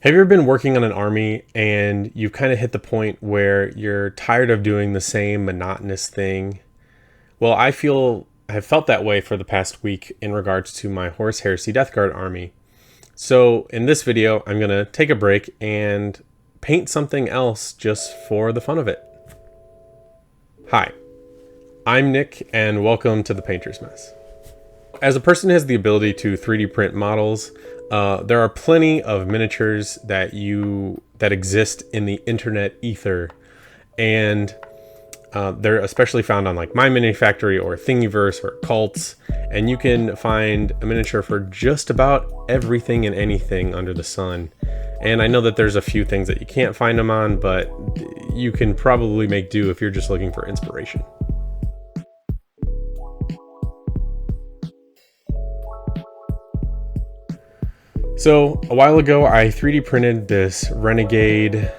Have you ever been working on an army and you've kind of hit the point where you're tired of doing the same monotonous thing? Well, I have felt that way for the past week in regards to my Horse Heresy Death Guard army. So in this video, I'm going to take a break and paint something else just for the fun of it. Hi, I'm Nick and welcome to the Painter's Mess. As a person who has the ability to 3D print models, there are plenty of miniatures that exist in the internet ether, and they're especially found on like My Mini Factory or Thingiverse or Cults, and you can find a miniature for just about everything and anything under the sun. And I know that there's a few things that you can't find them on, but you can probably make do if you're just looking for inspiration. So a while ago, I 3D printed this Renegade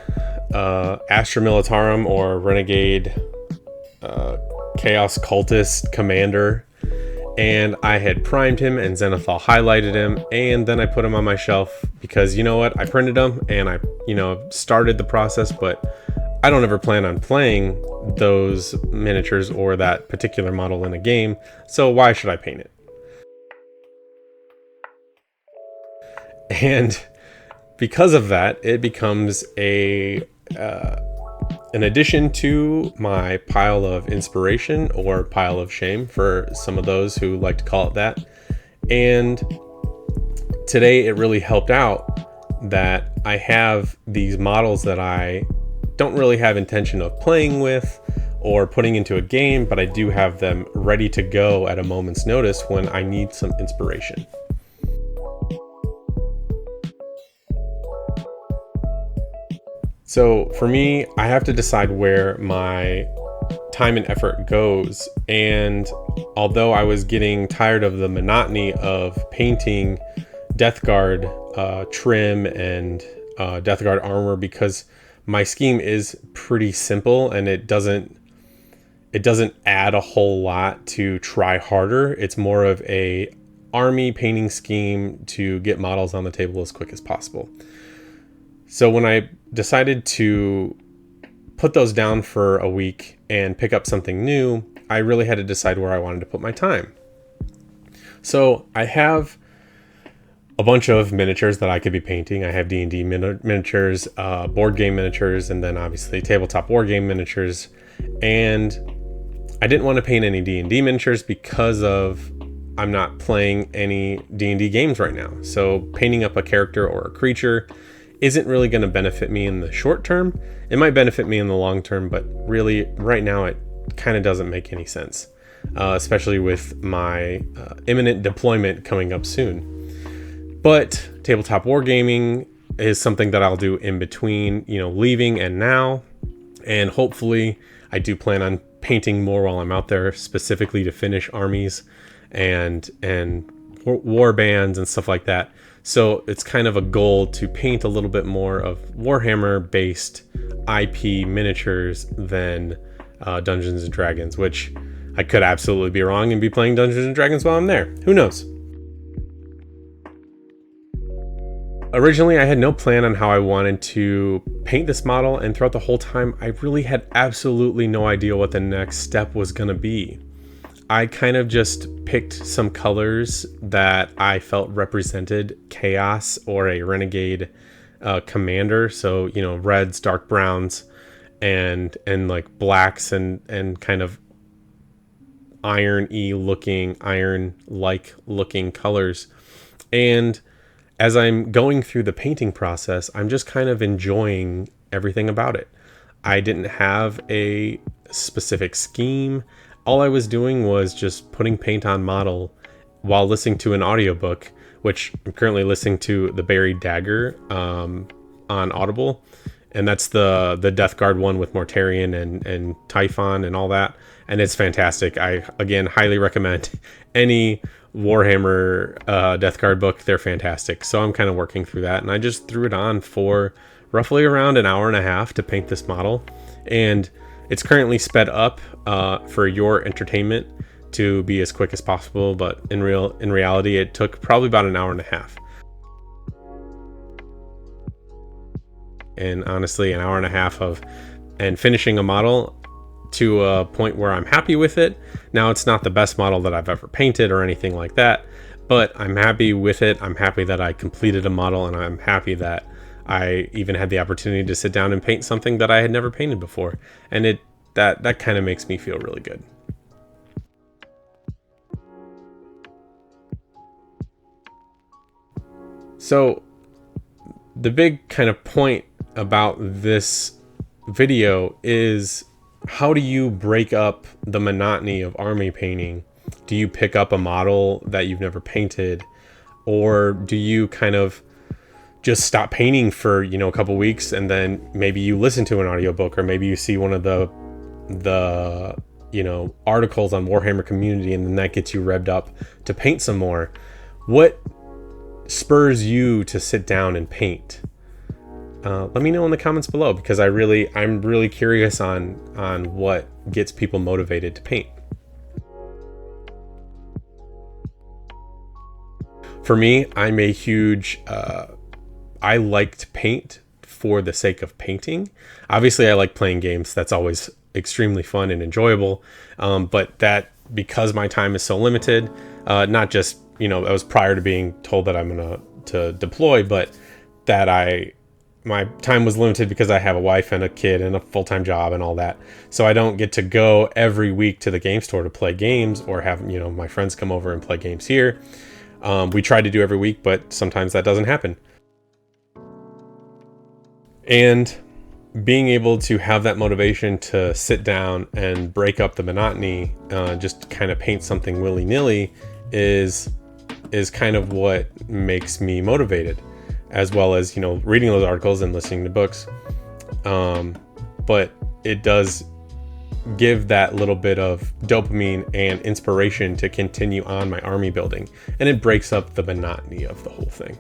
Astra Militarum or Renegade Chaos Cultist Commander, and I had primed him and Zenithal highlighted him, and then I put him on my shelf because, you know what, I printed him and I started the process, but I don't ever plan on playing those miniatures or that particular model in a game, so why should I paint it? And because of that, it becomes an addition to my pile of inspiration or pile of shame for some of those who like to call it that. And today it really helped out that I have these models that I don't really have intention of playing with or putting into a game, but I do have them ready to go at a moment's notice when I need some inspiration. So for me, I have to decide where my time and effort goes. And although I was getting tired of the monotony of painting Death Guard trim and Death Guard armor, because my scheme is pretty simple and it doesn't add a whole lot to try harder. It's more of a army painting scheme to get models on the table as quick as possible. So when I decided to put those down for a week and pick up something new, I really had to decide where I wanted to put my time. So I have a bunch of miniatures that I could be painting. I have D&D miniatures, board game miniatures, and then obviously tabletop war game miniatures. And I didn't want to paint any D&D miniatures because I'm not playing any D&D games right now. So painting up a character or a creature isn't really going to benefit me in the short term. It might benefit me in the long term, but really right now it kind of doesn't make any sense, especially with my imminent deployment coming up soon. But tabletop wargaming is something that I'll do in between, leaving and now. And hopefully I do plan on painting more while I'm out there, specifically to finish armies and war bands and stuff like that. So it's kind of a goal to paint a little bit more of Warhammer-based IP miniatures than Dungeons & Dragons, which I could absolutely be wrong and be playing Dungeons & Dragons while I'm there. Who knows? Originally, I had no plan on how I wanted to paint this model, and throughout the whole time, I really had absolutely no idea what the next step was going to be. I kind of just picked some colors that I felt represented chaos or a renegade commander. So, reds, dark browns, and like blacks and kind of iron-y looking, iron-like looking colors. And as I'm going through the painting process, I'm just kind of enjoying everything about it. I didn't have a specific scheme. All I was doing was just putting paint on model while listening to an audiobook, which I'm currently listening to The Buried Dagger on Audible. And that's the Death Guard one with Mortarion and Typhon and all that. And it's fantastic. I, again, highly recommend any Warhammer Death Guard book. They're fantastic. So I'm kind of working through that. And I just threw it on for roughly around an hour and a half to paint this model. And it's currently sped up for your entertainment to be as quick as possible, but in reality, it took probably about an hour and a half. and honestly an hour and a half of and finishing a model to a point where I'm happy with it. Now, it's not the best model that I've ever painted or anything like that, but I'm happy with it. I'm happy that I completed a model, and I'm happy that I even had the opportunity to sit down and paint something that I had never painted before. And that kind of makes me feel really good. So the big kind of point about this video is, how do you break up the monotony of army painting? Do you pick up a model that you've never painted, or do you kind of just stop painting for, you know, a couple weeks, and then maybe you listen to an audiobook, or maybe you see one of the you know, articles on Warhammer Community, and then that gets you revved up to paint some more? What spurs you to sit down and paint? Let me know in the comments below, because I'm really curious on what gets people motivated to paint. For me, I'm a huge, I like to paint for the sake of painting. Obviously, I like playing games. That's always extremely fun and enjoyable. But that, because my time is so limited, not just, you know, I was prior to being told that I'm to deploy, but that my time was limited because I have a wife and a kid and a full-time job and all that. So I don't get to go every week to the game store to play games, or have, you know, my friends come over and play games here. We try to do every week, but sometimes that doesn't happen. And being able to have that motivation to sit down and break up the monotony, just kind of paint something willy-nilly, is kind of what makes me motivated, as well as, you know, reading those articles and listening to books. But it does give that little bit of dopamine and inspiration to continue on my army building, and it breaks up the monotony of the whole thing.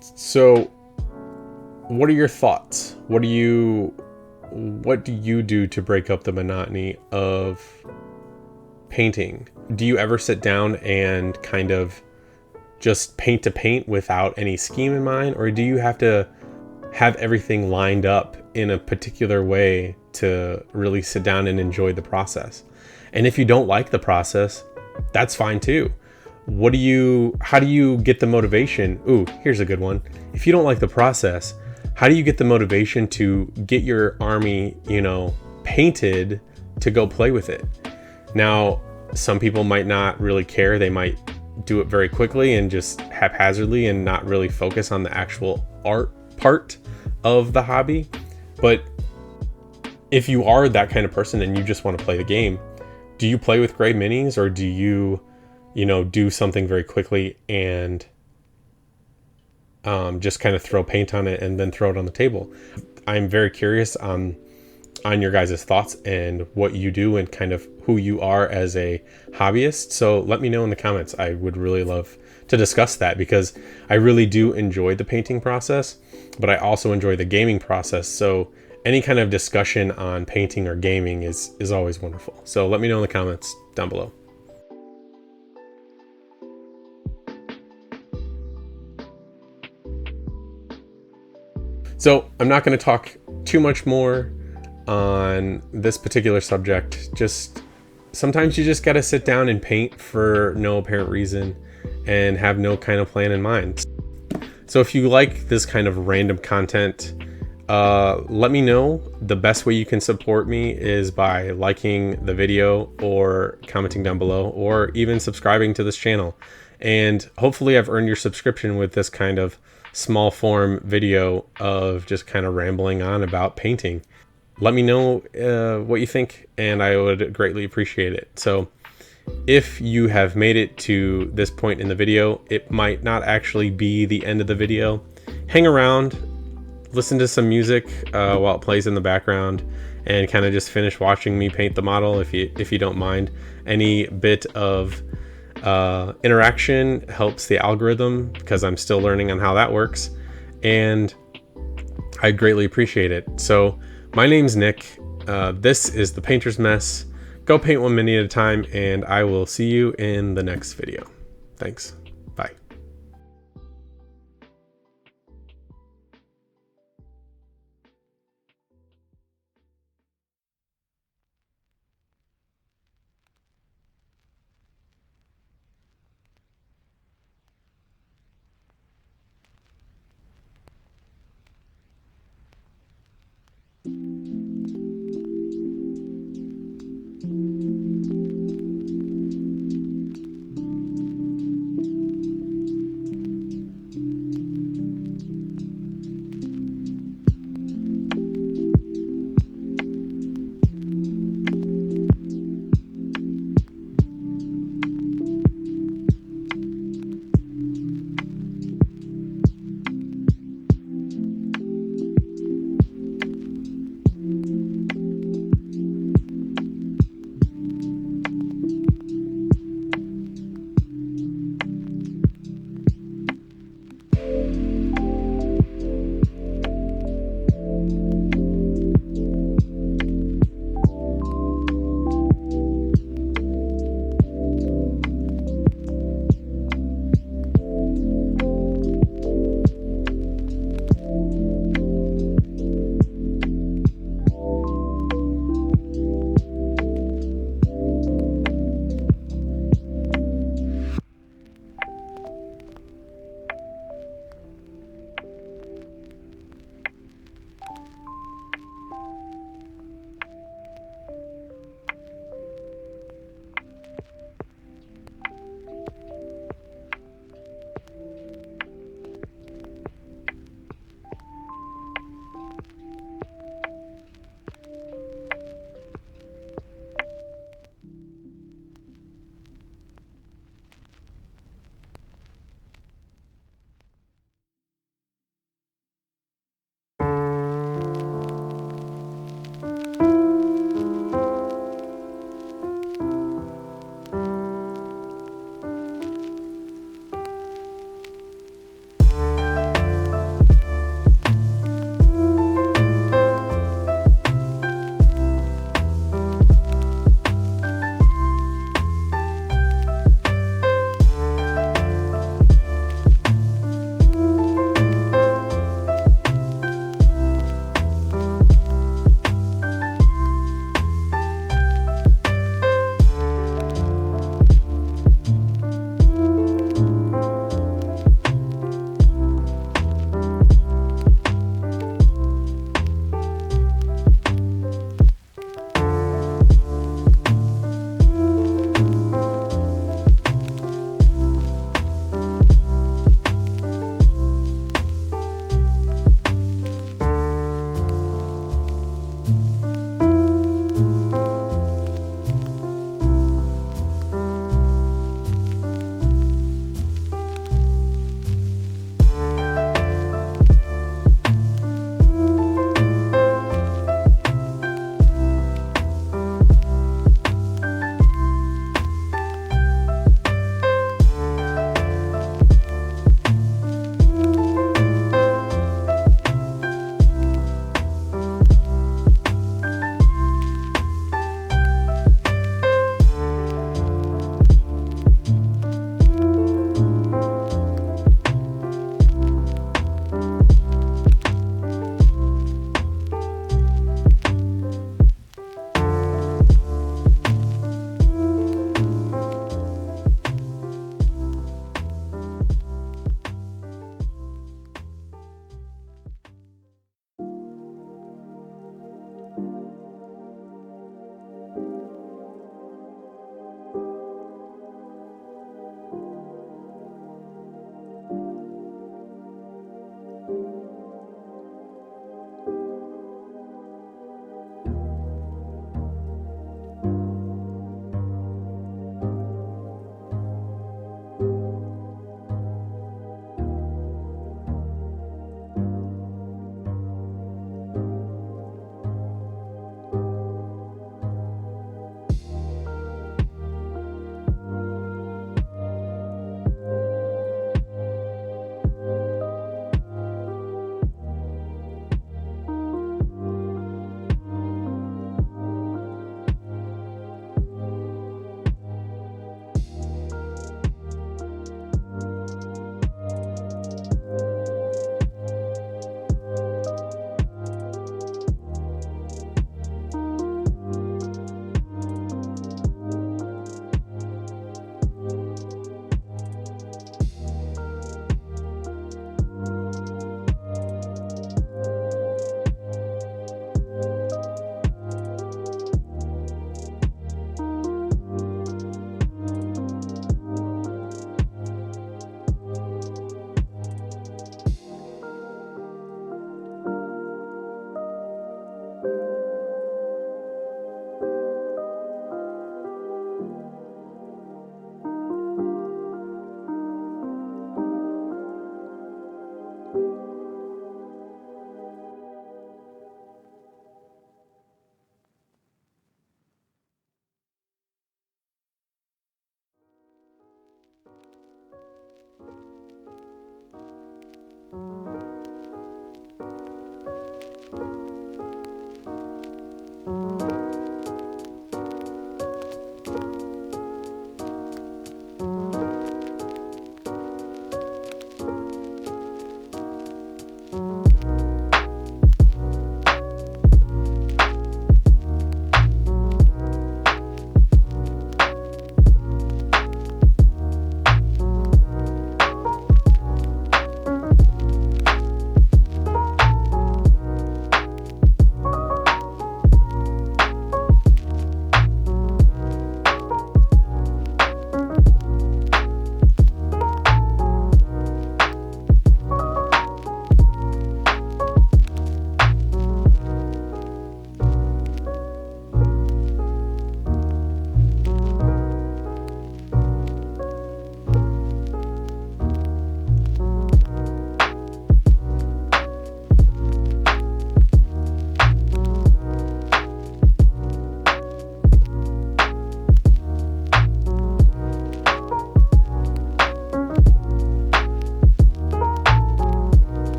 So what are your thoughts? What do you do to break up the monotony of painting? Do you ever sit down and kind of just paint to paint without any scheme in mind, or do you have to have everything lined up in a particular way to really sit down and enjoy the process? And if you don't like the process, that's fine too. How do you get the motivation? Ooh, here's a good one. If you don't like the process, how do you get the motivation to get your army, you know, painted to go play with it? Now, some people might not really care. They might do it very quickly and just haphazardly and not really focus on the actual art part of the hobby. But if you are that kind of person and you just want to play the game, do you play with gray minis, or do you know, do something very quickly and just kind of throw paint on it and then throw it on the table? I'm very curious on your guys' thoughts and what you do and kind of who you are as a hobbyist. So let me know in the comments. I would really love to discuss that, because I really do enjoy the painting process, but I also enjoy the gaming process. So any kind of discussion on painting or gaming is always wonderful. So let me know in the comments down below. So I'm not going to talk too much more on this particular subject. Just sometimes you just got to sit down and paint for no apparent reason and have no kind of plan in mind. So if you like this kind of random content, let me know. The best way you can support me is by liking the video or commenting down below, or even subscribing to this channel. And hopefully I've earned your subscription with this kind of small form video of just kind of rambling on about painting. Let me know what you think, and I would greatly appreciate it. So if you have made it to this point in the video, it might not actually be the end of the video. Hang around, listen to some music while it plays in the background, and kind of just finish watching me paint the model if you don't mind. Any bit of interaction helps the algorithm, because I'm still learning on how that works, and I greatly appreciate it. So my name's Nick. This is The Painter's Mess. Go paint one mini at a time, and I will see you in the next video. Thanks.